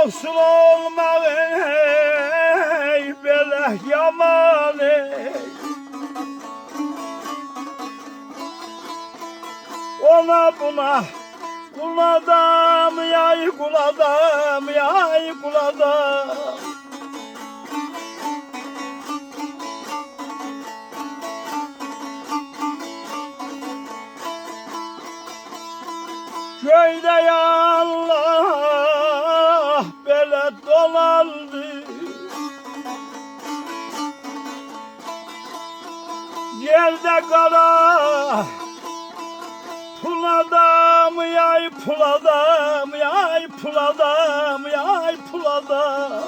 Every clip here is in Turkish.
Yoxsul olmaq ey, belə yaman ey. Ona buna kuladam, yay kuladam, yay kuladam. Köyde ya Allah böyle dolandı. Yerde kara puladam, yay puladam, yay puladam, yay puladam.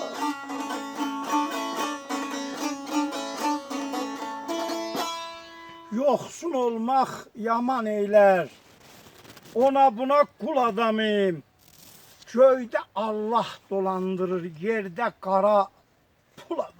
Yoksun olmak yaman eyler. Ona buna kul adamım. Köyde Allah dolandırır, yerde kara pul adam.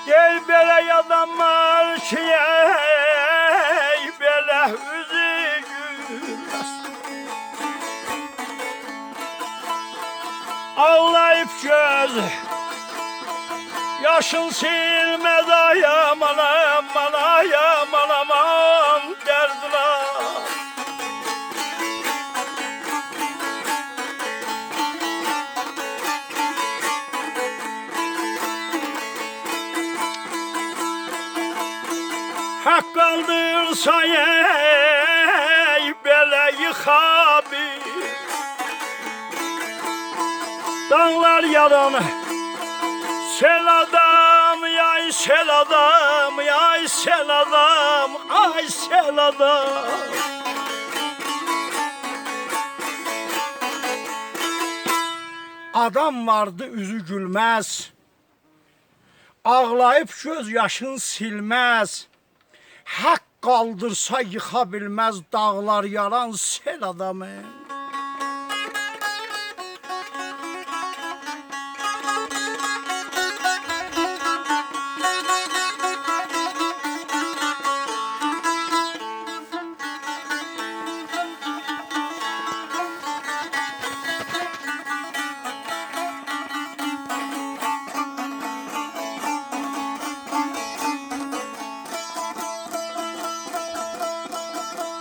Gel böyle adamlar ki ey, böyle yüzü gülmez. Ağlayıp göz yaşın silmez, ay aman aman, ay aman aman derdine. Hak kaldırsa ey, böyle yıkabilir. Dağlar yalan, sel adam, yay sel adam, yay sel adam, ay sel adam. Adam vardı üzü gülmez, ağlayıp göz yaşın silmez. Hak kaldırsa yıka bilmez, dağlar yalan sel adamı.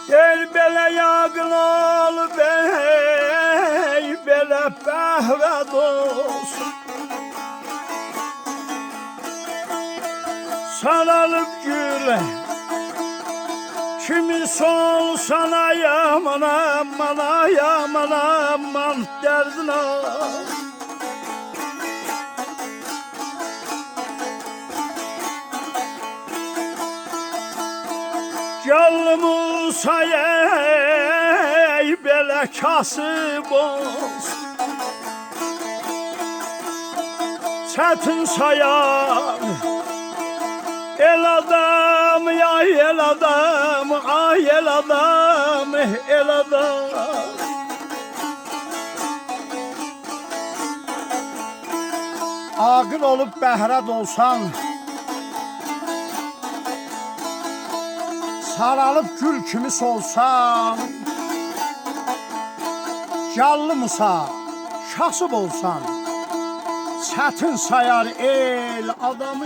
Gel belə yağın ol bey, belə bəhrət olsun. Saralıb gül, kimi sol sana yaman aman, yaman aman dərdinə. Canlı Musa ey, belə kasıb olsun. Çətin sayar el adam, yay el adam, ay el adam, el adam. Aqil olub bəhrət olsan, saralıp gül kimi solsan, canlı Musa kasıb olsan, çətin sayar el adamı.